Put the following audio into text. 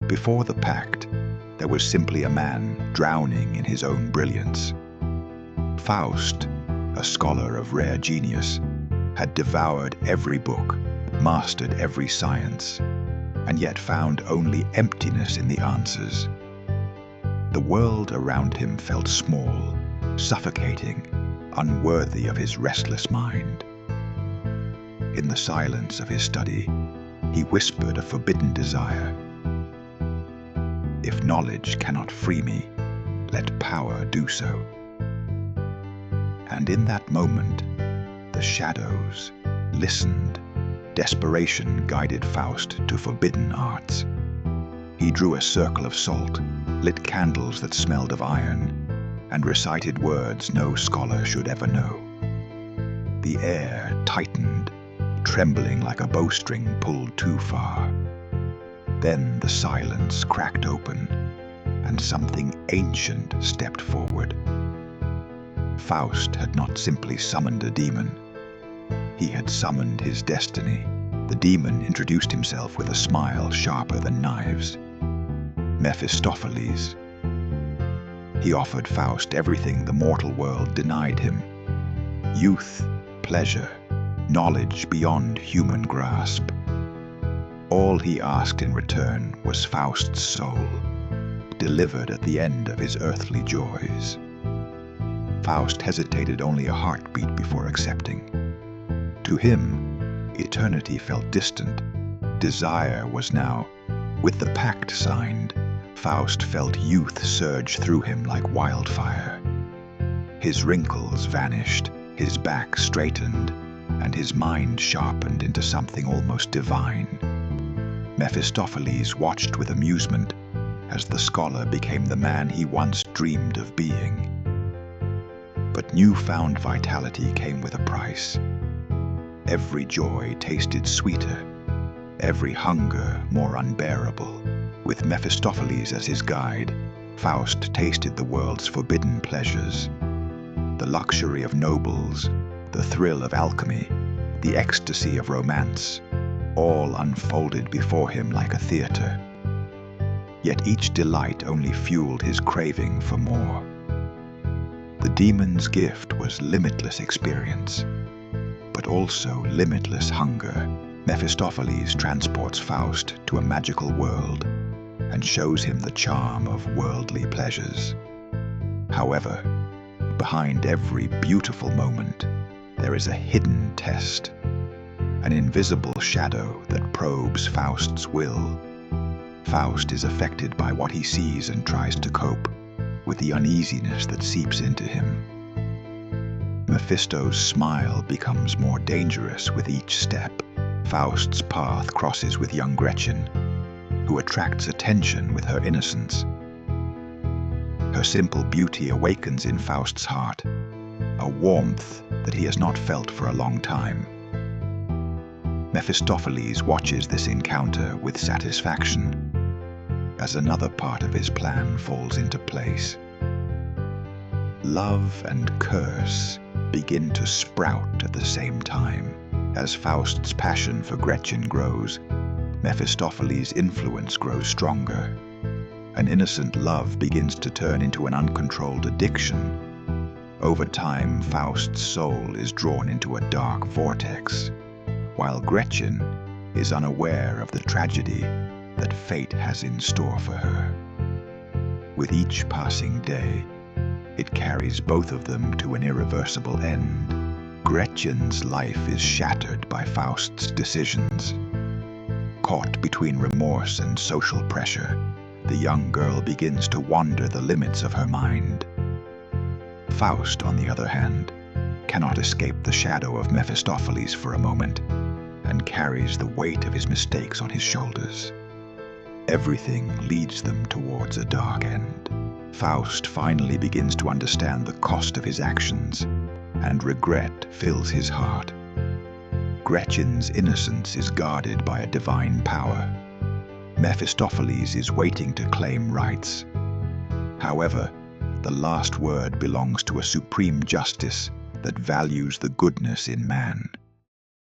Before the pact, there was simply a man drowning in his own brilliance. Faust, a scholar of rare genius, had devoured every book, mastered every science, and yet found only emptiness in the answers. The world around him felt small, suffocating, unworthy of his restless mind. In the silence of his study, he whispered a forbidden desire. If knowledge cannot free me, let power do so. And in that moment, the shadows listened. Desperation guided Faust to forbidden arts. He drew a circle of salt, lit candles that smelled of iron, and recited words no scholar should ever know. The air tightened, trembling like a bowstring pulled too far. Then the silence cracked open, and something ancient stepped forward. Faust had not simply summoned a demon. He had summoned his destiny. The demon introduced himself with a smile sharper than knives. Mephistopheles. He offered Faust everything the mortal world denied him: youth, pleasure, knowledge beyond human grasp. All he asked in return was Faust's soul, delivered at the end of his earthly joys. Faust hesitated only a heartbeat before accepting. To him, eternity felt distant. Desire was now. With the pact signed, Faust felt youth surge through him like wildfire. His wrinkles vanished, his back straightened, and his mind sharpened into something almost divine. Mephistopheles watched with amusement as the scholar became the man he once dreamed of being. But newfound vitality came with a price. Every joy tasted sweeter, every hunger more unbearable. With Mephistopheles as his guide, Faust tasted the world's forbidden pleasures. The luxury of nobles, the thrill of alchemy, the ecstasy of romance, all unfolded before him like a theater. Yet each delight only fueled his craving for more. The demon's gift was limitless experience, but also limitless hunger. Mephistopheles transports Faust to a magical world and shows him the charm of worldly pleasures. However, behind every beautiful moment, there is a hidden test, an invisible shadow that probes Faust's will. Faust is affected by what he sees and tries to cope with the uneasiness that seeps into him. Mephisto's smile becomes more dangerous with each step. Faust's path crosses with young Gretchen, who attracts attention with her innocence. Her simple beauty awakens in Faust's heart, a warmth that he has not felt for a long time. Mephistopheles watches this encounter with satisfaction, as another part of his plan falls into place. Love and curse begin to sprout at the same time. As Faust's passion for Gretchen grows, Mephistopheles' influence grows stronger. An innocent love begins to turn into an uncontrolled addiction. Over time, Faust's soul is drawn into a dark vortex, while Gretchen is unaware of the tragedy that fate has in store for her. With each passing day, it carries both of them to an irreversible end. Gretchen's life is shattered by Faust's decisions. Caught between remorse and social pressure, the young girl begins to wander the limits of her mind. Faust, on the other hand, cannot escape the shadow of Mephistopheles for a moment, and carries the weight of his mistakes on his shoulders. Everything leads them towards a dark end. Faust finally begins to understand the cost of his actions, and regret fills his heart. Gretchen's innocence is guarded by a divine power. Mephistopheles is waiting to claim rights. However, the last word belongs to a supreme justice that values the goodness in man.